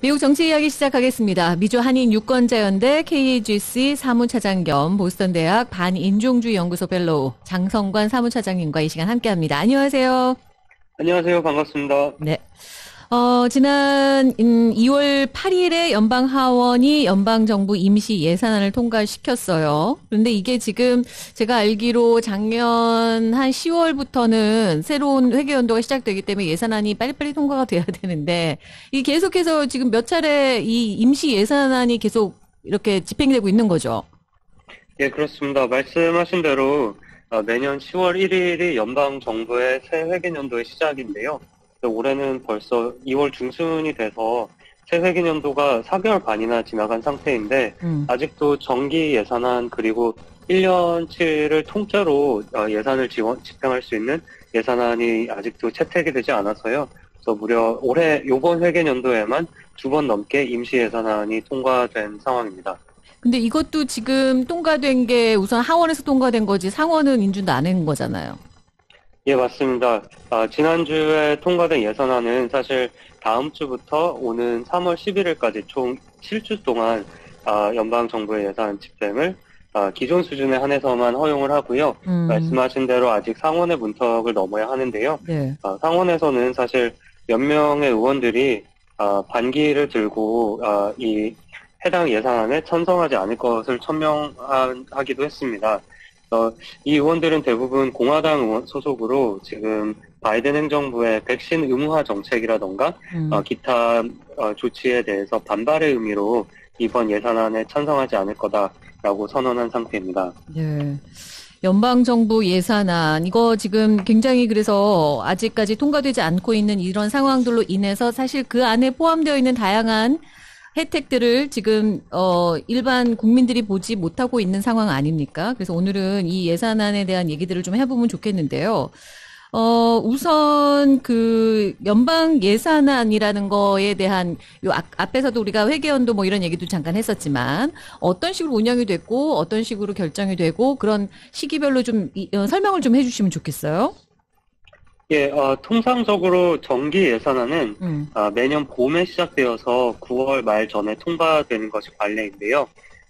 미국 정치 이야기 시작하겠습니다. 미주 한인 유권자연대 KAGC 사무차장 겸 보스턴대학 반인종주의 연구소 펠로우 장성관 사무차장님과 이 시간 함께합니다. 안녕하세요. 안녕하세요. 반갑습니다. 네. 지난 2월 8일에 연방하원이 연방정부 임시 예산안을 통과시켰어요. 그런데 이게 지금 제가 알기로 작년 한 10월부터는 새로운 회계연도가 시작되기 때문에 예산안이 빨리빨리 통과가 돼야 되는데 이게 계속해서 지금 몇 차례 이 임시 예산안이 계속 이렇게 집행되고 있는 거죠? 예, 그렇습니다. 말씀하신 대로 매년 10월 1일이 연방정부의 새 회계연도의 시작인데요. 올해는 벌써 2월 중순이 돼서 새 회계연도가 4개월 반이나 지나간 상태인데 아직도 정기 예산안 그리고 1년치를 통째로 예산을 집행할 수 있는 예산안이 아직도 채택이 되지 않아서요. 그래서 무려 올해 이번 회계연도에만 2번 넘게 임시 예산안이 통과된 상황입니다. 근데 이것도 지금 통과된 게 우선 하원에서 통과된 거지 상원은 인준도 안 한 거잖아요. 예, 맞습니다. 지난주에 통과된 예산안은 사실 다음 주부터 오는 3월 11일까지 총 7주 동안 연방정부의 예산 집행을 기존 수준에 한해서만 허용을 하고요. 말씀하신 대로 아직 상원의 문턱을 넘어야 하는데요. 네. 상원에서는 사실 몇 명의 의원들이 반기를 들고 이 해당 예산안에 찬성하지 않을 것을 천명하기도 했습니다. 이 의원들은 대부분 공화당 의원 소속으로 지금 바이든 행정부의 백신 의무화 정책이라던가 기타 조치에 대해서 반발의 의미로 이번 예산안에 찬성하지 않을 거다라고 선언한 상태입니다. 네. 연방정부 예산안 이거 지금 굉장히 그래서 아직까지 통과되지 않고 있는 이런 상황들로 인해서 사실 그 안에 포함되어 있는 다양한 혜택들을 지금 일반 국민들이 보지 못하고 있는 상황 아닙니까? 그래서 오늘은 이 예산안에 대한 얘기들을 좀 해보면 좋겠는데요. 우선 그 연방 예산안이라는 거에 대한 요 앞에서도 우리가 회계연도 뭐 이런 얘기도 잠깐 했었지만 어떤 식으로 운영이 됐고 어떤 식으로 결정이 되고 그런 시기별로 좀 설명을 좀 해주시면 좋겠어요. 예, 통상적으로 정기 예산안은 매년 봄에 시작되어서 9월 말 전에 통과되는 것이 관례인데요.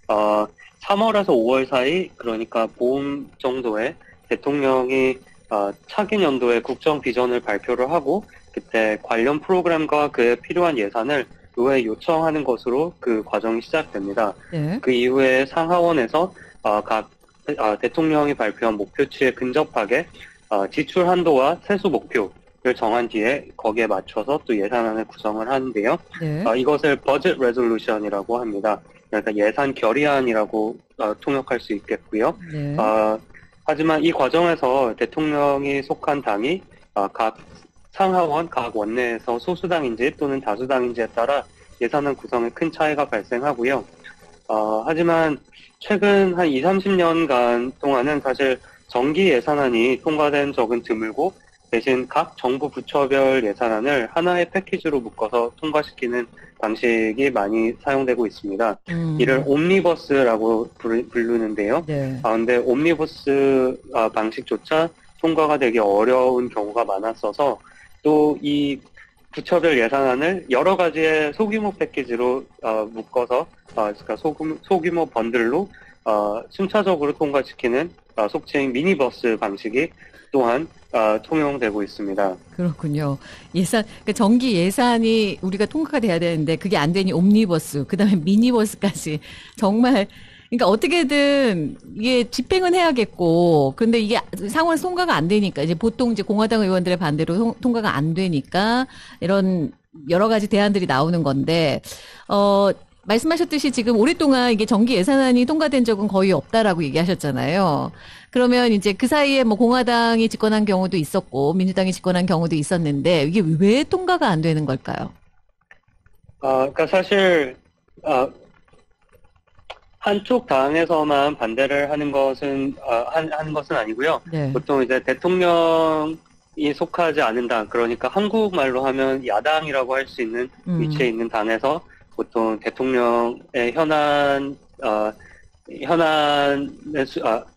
3월에서 5월 사이, 그러니까 봄 정도에 대통령이 차기 연도에 국정 비전을 발표를 하고 그때 관련 프로그램과 그에 필요한 예산을 의회에 요청하는 것으로 그 과정이 시작됩니다. 네. 그 이후에 상하원에서 각 대통령이 발표한 목표치에 근접하게 지출 한도와 세수 목표를 정한 뒤에 거기에 맞춰서 또 예산안을 구성을 하는데요. 네. 이것을 버젯 레졸루션이라고 합니다. 그러니까 예산 결의안이라고 통역할 수 있겠고요. 네. 하지만 이 과정에서 대통령이 속한 당이 각 상하원, 각 원내에서 소수당인지 또는 다수당인지에 따라 예산안 구성에 큰 차이가 발생하고요. 하지만 최근 한 20, 30년간 동안은 사실 정기 예산안이 통과된 적은 드물고 대신 각 정부 부처별 예산안을 하나의 패키지로 묶어서 통과시키는 방식이 많이 사용되고 있습니다. 이를 옴니버스라고 부르는데요. 네. 근데 옴니버스 방식조차 통과가 되기 어려운 경우가 많았어서 또 이 부처별 예산안을 여러 가지의 소규모 패키지로 묶어서 그러니까 소규모 번들로 순차적으로 통과시키는 속칭 미니버스 방식이 또한 통용되고 있습니다. 그렇군요. 그러니까 정기 예산이 우리가 통과가 돼야 되는데 그게 안 되니 옴니버스, 그다음에 미니버스까지 정말 그러니까 어떻게든 이게 집행은 해야겠고 근데 이게 상원에서 통과가 안 되니까 이제 보통 이제 공화당 의원들의 반대로 통과가 안 되니까 이런 여러 가지 대안들이 나오는 건데 말씀하셨듯이 지금 오랫동안 이게 정기 예산안이 통과된 적은 거의 없다라고 얘기하셨잖아요. 그러면 이제 그 사이에 뭐 공화당이 집권한 경우도 있었고 민주당이 집권한 경우도 있었는데 이게 왜 통과가 안 되는 걸까요? 그러니까 사실 한쪽 당에서만 반대를 하는 것은 하는 것은 아니고요. 네. 보통 이제 대통령이 속하지 않은 당, 그러니까 한국말로 하면 야당이라고 할 수 있는 위치에 있는 당에서 보통 대통령의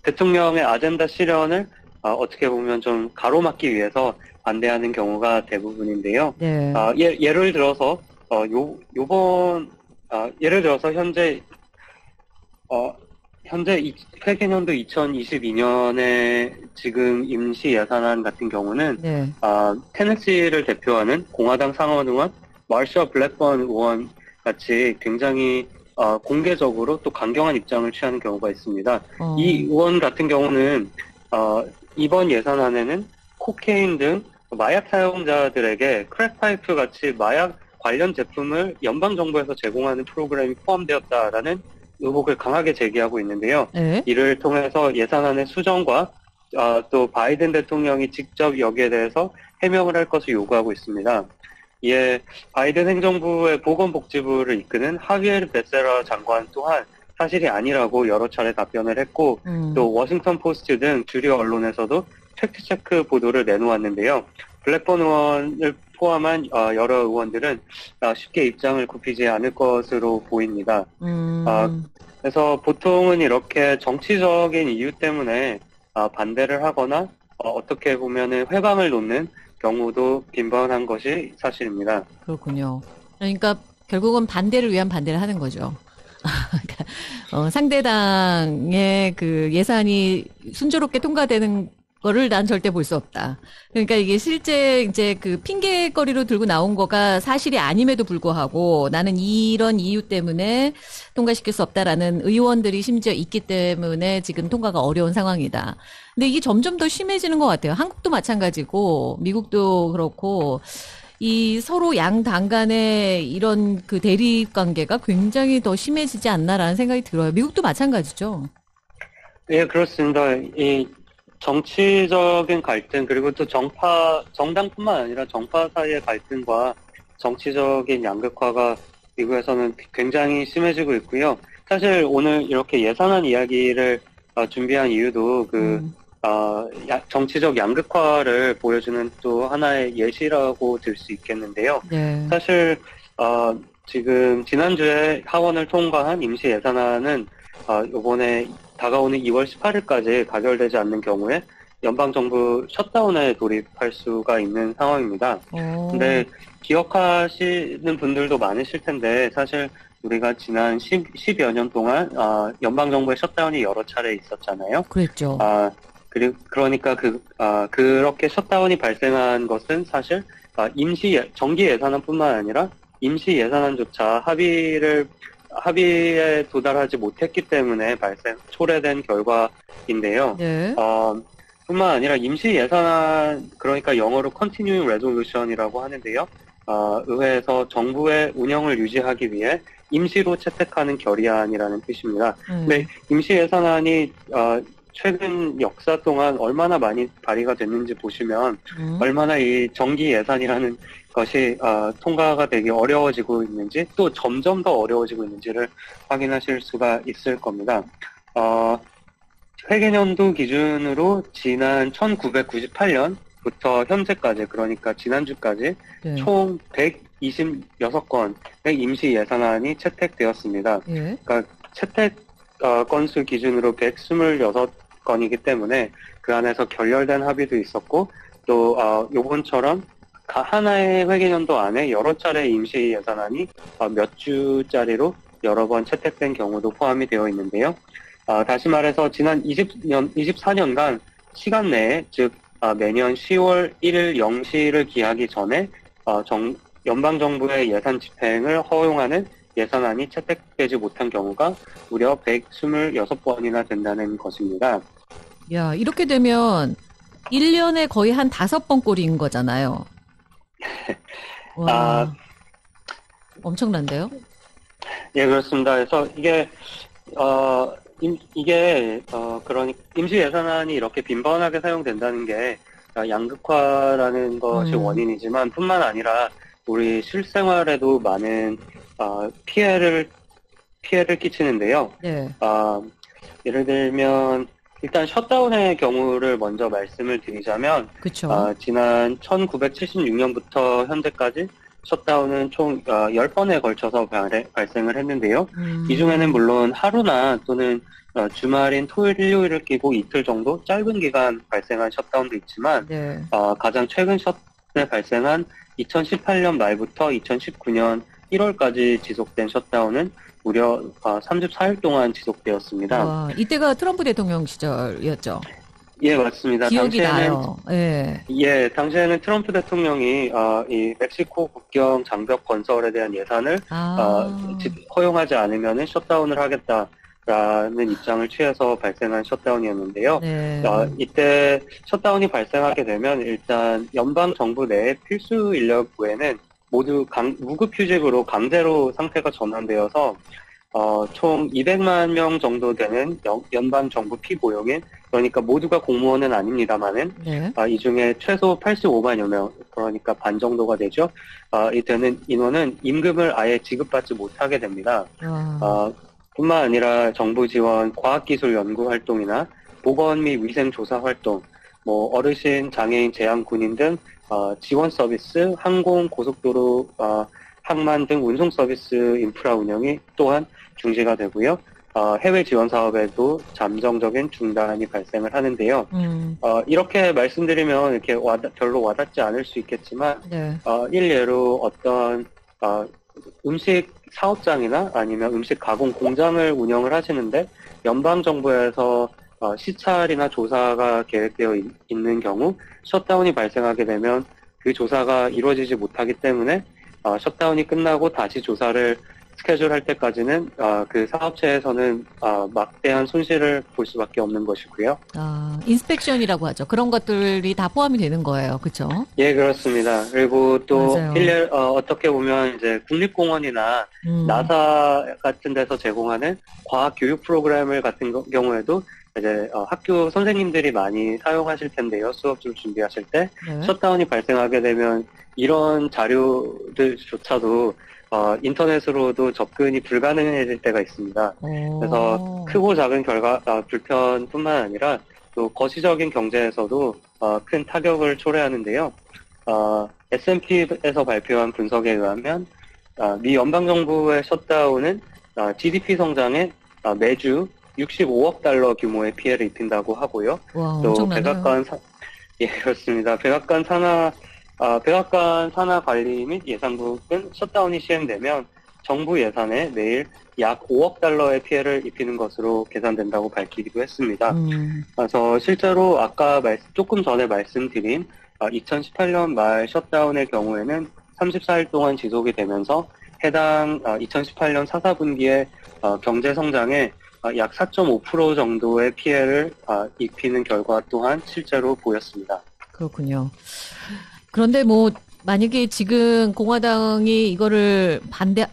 대통령의 아젠다 실현을 어떻게 보면 좀 가로막기 위해서 반대하는 경우가 대부분인데요. 네. 예를 들어서 요번, 예를 들어서 회계년도 2022년에 지금 임시 예산안 같은 경우는, 네. 테네시를 대표하는 공화당 상원 의원, 마샤 블랙번 의원 같이 굉장히 공개적으로 또 강경한 입장을 취하는 경우가 있습니다. 이 의원 같은 경우는 이번 예산안에는 코케인 등 마약 사용자들에게 크랙파이프 같이 마약 관련 제품을 연방정부에서 제공하는 프로그램이 포함되었다라는 의혹을 강하게 제기하고 있는데요. 네? 이를 통해서 예산안의 수정과 또 바이든 대통령이 직접 여기에 대해서 해명을 할 것을 요구하고 있습니다. 이에 바이든 행정부의 보건복지부를 이끄는 하비에르 베세라 장관 또한 사실이 아니라고 여러 차례 답변을 했고 또 워싱턴 포스트 등 주류 언론에서도 팩트체크 보도를 내놓았는데요. 블랙번 의원을 포함한 여러 의원들은 쉽게 입장을 굽히지 않을 것으로 보입니다. 그래서 보통은 이렇게 정치적인 이유 때문에 반대를 하거나 어떻게 보면은 회방을 놓는 경우도 빈번한 것이 사실입니다. 그렇군요. 그러니까 결국은 반대를 위한 반대를 하는 거죠. 상대당의 그 예산이 순조롭게 통과되는 거를 난 절대 볼 수 없다. 그러니까 이게 실제 이제 그 핑계거리로 들고 나온 거가 사실이 아님에도 불구하고 나는 이런 이유 때문에 통과시킬 수 없다라는 의원들이 심지어 있기 때문에 지금 통과가 어려운 상황이다. 근데 이게 점점 더 심해지는 것 같아요. 한국도 마찬가지고 미국도 그렇고 이 서로 양 당 간의 이런 그 대립 관계가 굉장히 더 심해지지 않나라는 생각이 들어요. 미국도 마찬가지죠. 네, 그렇습니다. 이 정치적인 갈등 그리고 또 정당뿐만 아니라 정파 사이의 갈등과 정치적인 양극화가 미국에서는 굉장히 심해지고 있고요. 사실 오늘 이렇게 예산안 이야기를 준비한 이유도 정치적 양극화를 보여주는 또 하나의 예시라고 들 수 있겠는데요. 네. 사실 지금 지난주에 하원을 통과한 임시 예산안은 이번에 다가오는 2월 18일까지 가결되지 않는 경우에 연방정부 셧다운에 돌입할 수가 있는 상황입니다. 근데 기억하시는 분들도 많으실 텐데 사실 우리가 지난 10여 년 동안 연방정부의 셧다운이 여러 차례 있었잖아요. 그랬죠. 그러니까 그렇게 셧다운이 발생한 것은 사실 정기 예산안뿐만 아니라 임시 예산안조차 합의에 도달하지 못했기 때문에 초래된 결과인데요. 네. 뿐만 아니라 임시 예산안, 그러니까 영어로 Continuing Resolution이라고 하는데요. 의회에서 정부의 운영을 유지하기 위해 임시로 채택하는 결의안이라는 뜻입니다. 근데 임시 예산안이 최근 역사 동안 얼마나 많이 발의가 됐는지 보시면 얼마나 이 정기 예산이라는 것이 통과가 되기 어려워지고 있는지 또 점점 더 어려워지고 있는지를 확인하실 수가 있을 겁니다. 회계년도 기준으로 지난 1998년부터 현재까지 그러니까 지난주까지 네. 총 126건의 임시 예산안이 채택되었습니다. 네. 그러니까 채택 건수 기준으로 126건이기 때문에 그 안에서 결렬된 합의도 있었고 또 요번처럼 하나의 회계년도 안에 여러 차례 임시 예산안이 몇 주짜리로 여러 번 채택된 경우도 포함이 되어 있는데요. 다시 말해서 지난 24년간 시간 내에 즉 매년 10월 1일 0시를 기하기 전에 연방정부의 예산 집행을 허용하는 예산안이 채택되지 못한 경우가 무려 126번이나 된다는 것입니다. 야, 이렇게 되면 1년에 거의 한 5번 꼴인 거잖아요. 와, 엄청난데요? 예, 그렇습니다. 그래서 그러니까 임시 예산안이 이렇게 빈번하게 사용된다는 게 양극화라는 것이 원인이지만 뿐만 아니라 우리 실생활에도 많은 피해를 끼치는데요. 네. 예를 들면 일단 셧다운의 경우를 먼저 말씀을 드리자면 지난 1976년부터 현재까지 셧다운은 총 10번에 걸쳐서 발생을 했는데요. 이 중에는 물론 하루나 또는 주말인 토요일, 일요일을 끼고 이틀 정도 짧은 기간 발생한 셧다운도 있지만 가장 최근 셧다운에 발생한 2018년 말부터 2019년 1월까지 지속된 셧다운은 무려 34일 동안 지속되었습니다. 와, 이때가 트럼프 대통령 시절이었죠? 예, 맞습니다. 기억이 나요. 예, 당시에는 트럼프 대통령이 이 멕시코 국경 장벽 건설에 대한 예산을 허용하지 않으면 셧다운을 하겠다라는 입장을 취해서 발생한 셧다운이었는데요. 네. 이때 셧다운이 발생하게 되면 일단 연방 정부 내의 필수 인력 외에는 모두 무급 휴직으로 강제로 상태가 전환되어서 총 200만 명 정도 되는 연방 정부 피고용인, 그러니까 모두가 공무원은 아닙니다만은 네. 이 중에 최소 85만여 명, 그러니까 반 정도가 되죠. 이 되는 인원은 임금을 아예 지급받지 못하게 됩니다. 뿐만 아니라 정부 지원, 과학기술 연구 활동이나 보건 및 위생 조사 활동, 어르신, 장애인, 재향 군인 등 지원 서비스, 항공, 고속도로, 항만 등 운송 서비스 인프라 운영이 또한 중지가 되고요. 해외 지원 사업에도 잠정적인 중단이 발생을 하는데요. 이렇게 말씀드리면 이렇게 별로 와닿지 않을 수 있겠지만, 네. 일례로 어떤 음식 사업장이나 아니면 음식 가공 공장을 운영을 하시는데 연방 정부에서 시찰이나 조사가 계획되어 있는 경우 셧다운이 발생하게 되면 그 조사가 이루어지지 못하기 때문에 셧다운이 끝나고 다시 조사를 스케줄할 때까지는 그 사업체에서는 막대한 손실을 볼 수밖에 없는 것이고요. 인스펙션이라고 하죠. 그런 것들이 다 포함이 되는 거예요, 그렇죠? 예, 그렇습니다. 그리고 또 어떻게 보면 이제 국립공원이나 나사 같은 데서 제공하는 과학 교육 프로그램을 같은 경우에도 이제 학교 선생님들이 많이 사용하실 텐데요. 수업을 준비하실 때 셧다운이 발생하게 되면 이런 자료들조차도 인터넷으로도 접근이 불가능해질 때가 있습니다. 그래서 크고 작은 불편뿐만 아니라 또 거시적인 경제에서도 큰 타격을 초래하는데요. S&P에서 발표한 분석에 의하면 미 연방정부의 셧다운은 GDP 성장에 매주 65억 달러 규모의 피해를 입힌다고 하고요. 와, 또 엄청나네요. 그렇습니다. 백악관 산하 관리 및 예산국은 셧다운이 시행되면 정부 예산에 매일 약 5억 달러의 피해를 입히는 것으로 계산된다고 밝히기도 했습니다. 그래서 실제로 아까 조금 전에 말씀드린 2018년 말 셧다운의 경우에는 34일 동안 지속이 되면서 해당 2018년 4사분기의 경제 성장에 약 4.5% 정도의 피해를 입히는 결과 또한 실제로 보였습니다. 그렇군요. 그런데 만약에 지금 공화당이 이거를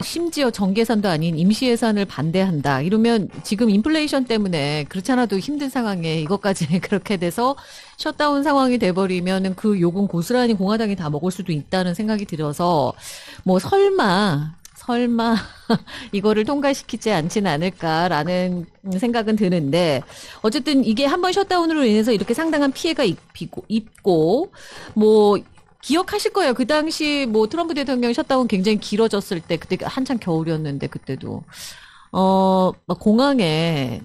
심지어 정계산도 아닌 임시 예산을 반대한다. 이러면 지금 인플레이션 때문에 그렇지 않아도 힘든 상황에 이것까지 그렇게 돼서 셧다운 상황이 돼버리면 그 욕은 고스란히 공화당이 다 먹을 수도 있다는 생각이 들어서 설마 이거를 통과시키지 않지는 않을까라는 생각은 드는데 어쨌든 이게 한번 셧다운으로 인해서 이렇게 상당한 피해가 입고 기억하실 거예요. 그 당시 트럼프 대통령 셧다운 굉장히 길어졌을 때 그때 한창 겨울이었는데 그때도 공항에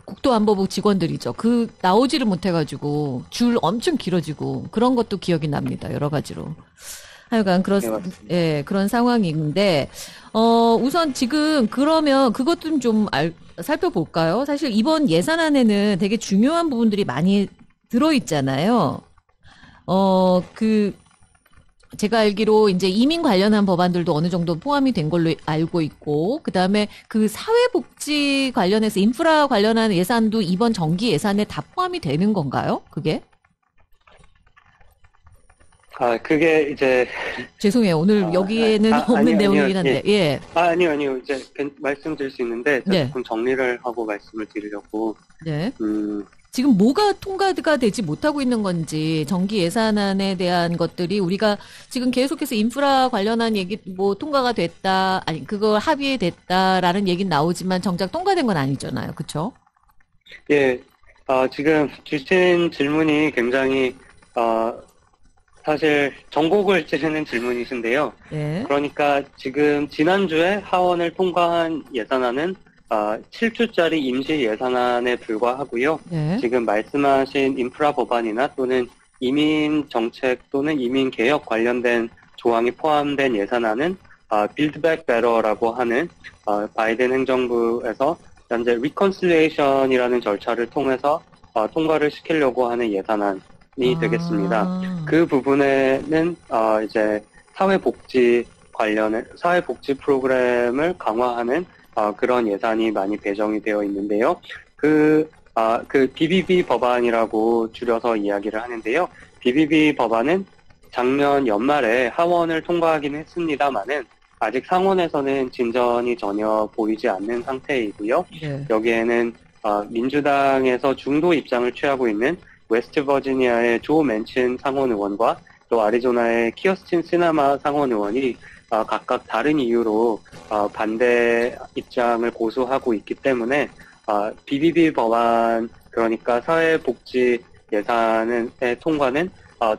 국토안보부 직원들이죠. 나오지를 못해가지고 줄 엄청 길어지고 그런 것도 기억이 납니다. 여러 가지로. 하여간 그런 상황인데 우선 지금 그러면 그것 좀 살펴볼까요? 사실 이번 예산안에는 되게 중요한 부분들이 많이 들어있잖아요. 제가 알기로 이제 이민 관련한 법안들도 어느 정도 포함이 된 걸로 알고 있고, 그 다음에 사회복지 관련해서 인프라 관련한 예산도 이번 정기 예산에 다 포함이 되는 건가요? 그게? 그게 이제. 죄송해요. 오늘 여기에는 없는 내용이긴 한데, 예. 아니요. 이제 말씀드릴 수 있는데, 조금 정리를 하고 말씀을 드리려고. 네. 지금 뭐가 통과가 되지 못하고 있는 건지, 정기 예산안에 대한 것들이 우리가 지금 계속해서 인프라 관련한 얘기, 통과가 됐다, 그거 합의됐다라는 얘기는 나오지만 정작 통과된 건 아니잖아요. 그쵸? 예. 지금 주신 질문이 굉장히, 사실 전곡을 찌르는 질문이신데요. 예. 그러니까 지금 지난주에 하원을 통과한 예산안은 7주짜리 임시 예산안에 불과하고요. 예. 지금 말씀하신 인프라 법안이나 또는 이민 정책 또는 이민 개혁 관련된 조항이 포함된 예산안은 Build Back Better라고 하는 바이든 행정부에서 현재 Reconciliation이라는 절차를 통해서 통과를 시키려고 하는 예산안이 되겠습니다. 그 부분에는 이제 사회복지 프로그램을 강화하는 그런 예산이 많이 배정이 되어 있는데요. 그 BBB 법안이라고 줄여서 이야기를 하는데요. BBB 법안은 작년 연말에 하원을 통과하긴 했습니다만은 아직 상원에서는 진전이 전혀 보이지 않는 상태이고요. 네. 여기에는 민주당에서 중도 입장을 취하고 있는 웨스트 버지니아의 조 맨친 상원 의원과 또 아리조나의 키어스틴 시나마 상원 의원이 각각 다른 이유로 반대 입장을 고수하고 있기 때문에 BBB 법안, 그러니까 사회복지 예산의 통과는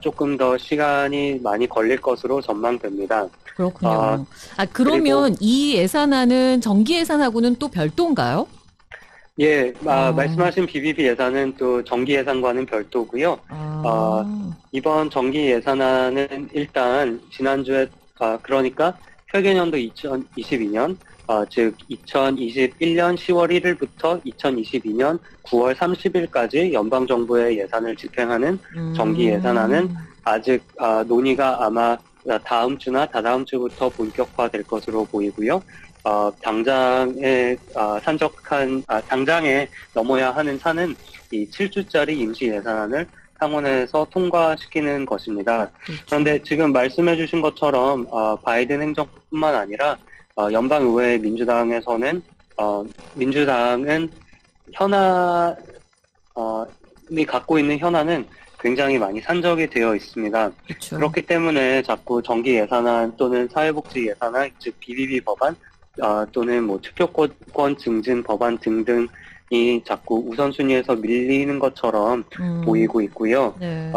조금 더 시간이 많이 걸릴 것으로 전망됩니다. 그렇군요. 그러면 이 예산안은 정기 예산하고는 또 별도인가요? 예, 말씀하신 BBB 예산은 또 정기 예산과는 별도고요. 이번 정기 예산안은 일단 지난주에 그러니까 회계년도 2022년 즉 2021년 10월 1일부터 2022년 9월 30일까지 연방정부의 예산을 집행하는 정기 예산안은 아직 논의가 아마 다음 주나 다다음 주부터 본격화될 것으로 보이고요. 당장에 당장에 넘어야 하는 산은 이 7주짜리 임시 예산안을 상원에서 통과시키는 것입니다. 그런데 지금 말씀해 주신 것처럼 바이든 행정뿐만 아니라 연방의회 민주당에서는 민주당은 이 갖고 있는 현안은 굉장히 많이 산적이 되어 있습니다. 그렇죠. 그렇기 때문에 자꾸 정기 예산안 또는 사회복지 예산안, 즉 BBB 법안 또는 뭐 투표권 증진 법안 등등이 자꾸 우선순위에서 밀리는 것처럼 보이고 있고요. 네.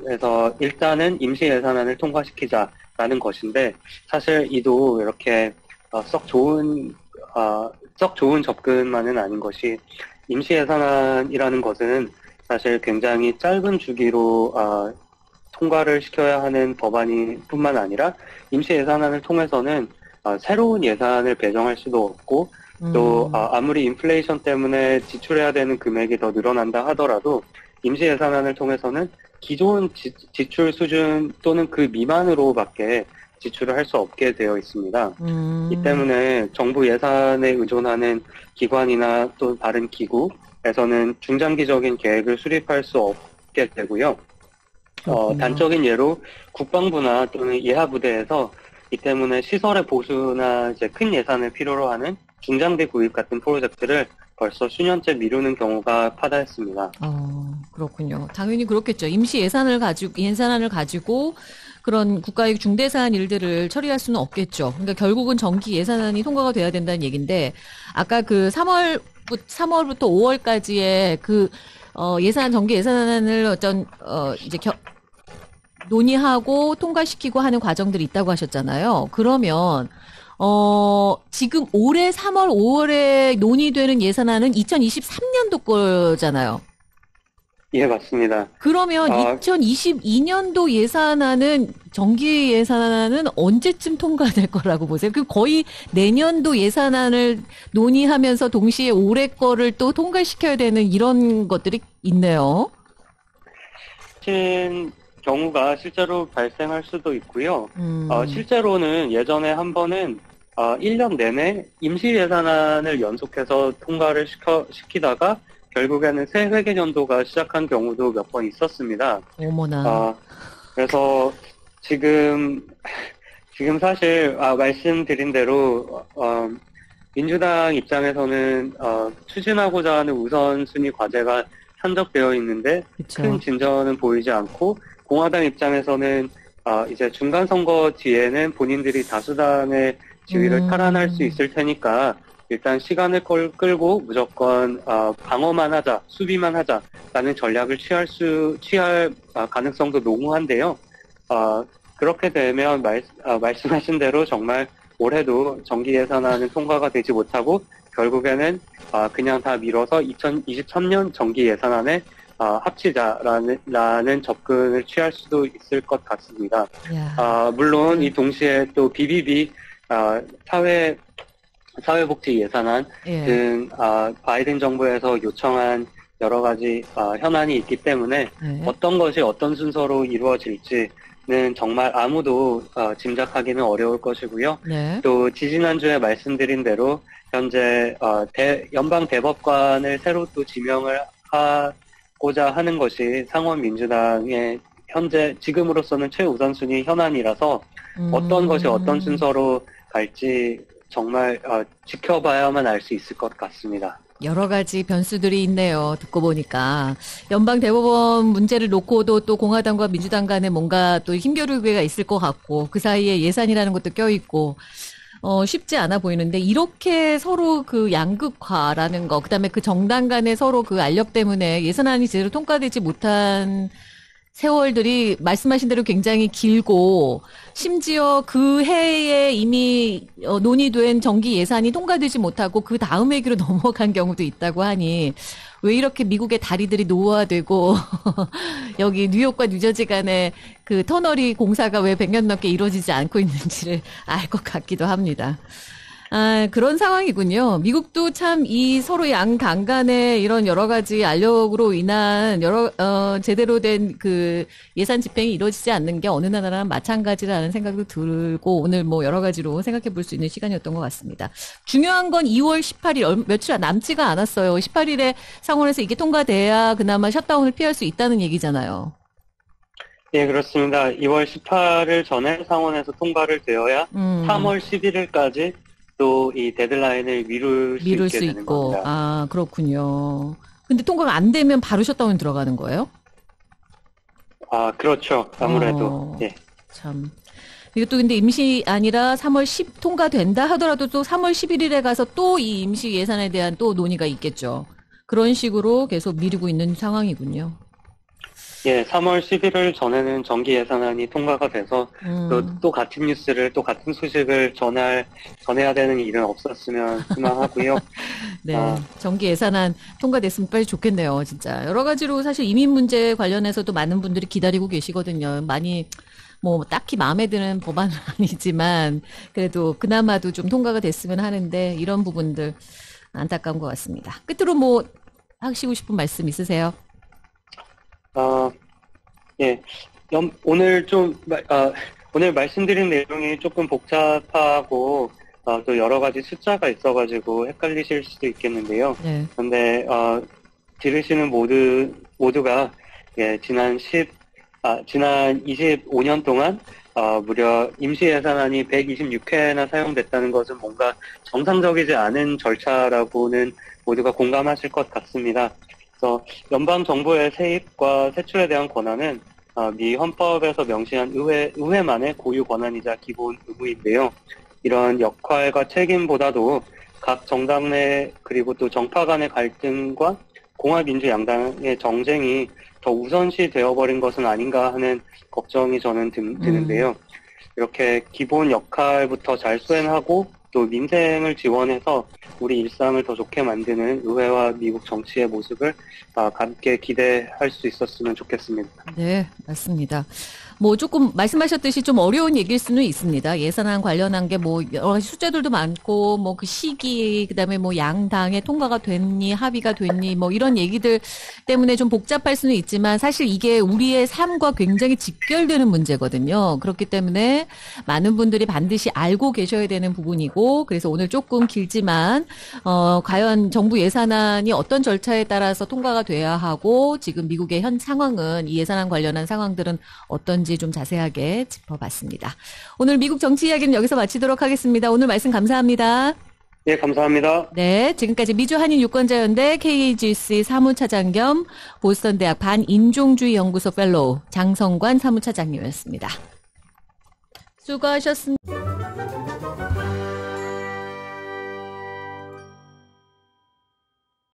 그래서 일단은 임시 예산안을 통과시키자라는 것인데 사실 이도 이렇게 썩 좋은 접근만은 아닌 것이 임시 예산안이라는 것은 사실 굉장히 짧은 주기로 통과를 시켜야 하는 법안이 뿐만 아니라 임시 예산안을 통해서는 새로운 예산을 배정할 수도 없고 또 아무리 인플레이션 때문에 지출해야 되는 금액이 더 늘어난다 하더라도 임시 예산안을 통해서는 기존 지출 수준 또는 그 미만으로밖에 지출을 할 수 없게 되어 있습니다. 이 때문에 정부 예산에 의존하는 기관이나 또 다른 기구에서는 중장기적인 계획을 수립할 수 없게 되고요. 단적인 예로 국방부나 또는 예하부대에서 이 때문에 시설의 보수나 이제 큰 예산을 필요로 하는 중장비 구입 같은 프로젝트를 벌써 수년째 미루는 경우가 파다했습니다. 그렇군요. 당연히 그렇겠죠. 임시 예산안을 가지고 그런 국가의 중대사안 일들을 처리할 수는 없겠죠. 그러니까 결국은 정기 예산안이 통과가 돼야 된다는 얘기인데, 아까 그 3월부터 5월까지의 그 정기 예산안을 이제 논의하고 통과시키고 하는 과정들이 있다고 하셨잖아요. 그러면 지금 올해 3월, 5월에 논의되는 예산안은 2023년도 거잖아요. 예, 맞습니다. 그러면 2022년도 예산안은, 정기 예산안은 언제쯤 통과될 거라고 보세요? 그 거의 내년도 예산안을 논의하면서 동시에 올해 거를 또 통과시켜야 되는 이런 것들이 있네요. 경우가 실제로 발생할 수도 있고요. 실제로는 예전에 한 번은 1년 내내 임시 예산안을 연속해서 통과를 시키다가 결국에는 새 회계년도가 시작한 경우도 몇 번 있었습니다. 어머나. 그래서 지금 사실 말씀드린 대로 민주당 입장에서는 추진하고자 하는 우선순위 과제가 산적되어 있는데 그쵸. 큰 진전은 보이지 않고, 공화당 입장에서는 이제 중간 선거 뒤에는 본인들이 다수당의 지위를 탈환할 수 있을 테니까 일단 시간을 끌고 무조건 방어만 하자, 수비만 하자라는 전략을 취할 가능성도 농후한데요. 그렇게 되면 말씀하신 대로 정말 올해도 정기 예산안은 통과가 되지 못하고 결국에는 그냥 다 미뤄서 2023년 정기 예산안에 합치자라는 접근을 취할 수도 있을 것 같습니다. 물론 이 동시에 또 BBB 사회복지 예산안 등 바이든 정부에서 요청한 여러 가지 현안이 있기 때문에 어떤 것이 어떤 순서로 이루어질지는 정말 아무도 짐작하기는 어려울 것이고요. 또 지지난주에 말씀드린 대로 현재 연방 대법관을 새로 또 지명을 하고자 하는 것이 상원 민주당의 현재 지금으로서는 최우선순위 현안이라서 어떤 것이 어떤 순서로 갈지 정말 지켜봐야만 알 수 있을 것 같습니다. 여러 가지 변수들이 있네요. 듣고 보니까 연방 대법원 문제를 놓고도 또 공화당과 민주당 간에 뭔가 또 힘겨루기가 있을 것 같고 그 사이에 예산이라는 것도 껴있고 쉽지 않아 보이는데 이렇게 서로 그 양극화라는 거 그다음에 그 정당 간에 서로 그 알력 때문에 예산안이 제대로 통과되지 못한 세월들이 말씀하신 대로 굉장히 길고 심지어 그 해에 이미 논의된 정기 예산이 통과되지 못하고 그 다음 회기로 넘어간 경우도 있다고 하니 왜 이렇게 미국의 다리들이 노화되고 여기 뉴욕과 뉴저지 간에 그 터널이 공사가 왜 100년 넘게 이루어지지 않고 있는지를 알 것 같기도 합니다. 그런 상황이군요. 미국도 참 이 서로 양당 간의 이런 여러 가지 알력으로 인한 제대로 된 그 예산 집행이 이루어지지 않는 게 어느 나라랑 마찬가지라는 생각도 들고 오늘 뭐 여러 가지로 생각해 볼 수 있는 시간이었던 것 같습니다. 중요한 건 2월 18일, 며칠 남지가 않았어요. 18일에 상원에서 이게 통과돼야 그나마 셧다운을 피할 수 있다는 얘기잖아요. 네, 그렇습니다. 2월 18일 전에 상원에서 통과를 되어야 3월 11일까지 또 이 데드라인을 미룰 수 있게 되는 겁니다. 그렇군요. 근데 통과가 안 되면 바로 셧다운 들어가는 거예요? 그렇죠. 아무래도. 예. 참. 이것도 근데 임시 아니라 3월 10 통과된다 하더라도 또 3월 11일에 가서 또 이 임시 예산에 대한 또 논의가 있겠죠. 그런 식으로 계속 미루고 있는 상황이군요. 예, 3월 11일 전에는 정기 예산안이 통과가 돼서 또 같은 뉴스를 또 같은 소식을 전해야 되는 일은 없었으면 희망하고요. 네, 정기 예산안 통과됐으면 빨리 좋겠네요, 진짜. 여러 가지로 사실 이민 문제 관련해서도 많은 분들이 기다리고 계시거든요. 많이 뭐 딱히 마음에 드는 법안은 아니지만 그래도 그나마도 좀 통과가 됐으면 하는데 이런 부분들 안타까운 것 같습니다. 끝으로 뭐 하시고 싶은 말씀 있으세요? 예. 오늘 말씀드린 내용이 조금 복잡하고, 또 여러 가지 숫자가 있어가지고 헷갈리실 수도 있겠는데요. 네. 그런데, 들으시는 모두가, 예, 지난 25년 동안, 무려 임시 예산안이 126회나 사용됐다는 것은 뭔가 정상적이지 않은 절차라고는 모두가 공감하실 것 같습니다. 그래서 연방 정부의 세입과 세출에 대한 권한은 미 헌법에서 명시한 의회만의 고유 권한이자 기본 의무인데요. 이런 역할과 책임보다도 각 정당 내 그리고 또 정파 간의 갈등과 공화민주 양당의 정쟁이 더 우선시 되어버린 것은 아닌가 하는 걱정이 저는 드는데요. 이렇게 기본 역할부터 잘 수행하고 또 민생을 지원해서 우리 일상을 더 좋게 만드는 의회와 미국 정치의 모습을 함께 기대할 수 있었으면 좋겠습니다. 네, 맞습니다. 뭐 조금 말씀하셨듯이 좀 어려운 얘기일 수는 있습니다. 예산안 관련한 게 뭐 여러 가지 숫자들도 많고 뭐 그 시기 그다음에 뭐 양당에 통과가 됐니 합의가 됐니 뭐 이런 얘기들 때문에 좀 복잡할 수는 있지만 사실 이게 우리의 삶과 굉장히 직결되는 문제거든요. 그렇기 때문에 많은 분들이 반드시 알고 계셔야 되는 부분이고 그래서 오늘 조금 길지만 과연 정부 예산안이 어떤 절차에 따라서 통과가 돼야 하고 지금 미국의 현 상황은 이 예산안 관련한 상황들은 어떤지 좀 자세하게 짚어봤습니다. 오늘 미국 정치 이야기는 여기서 마치도록 하겠습니다. 오늘 말씀 감사합니다. 네, 감사합니다. 네, 지금까지 미주 한인 유권자연대 KAGC 사무차장 겸 보스턴대학 반인종주의 연구소 펠로우 장성관 사무차장님이었습니다. 수고하셨습니다.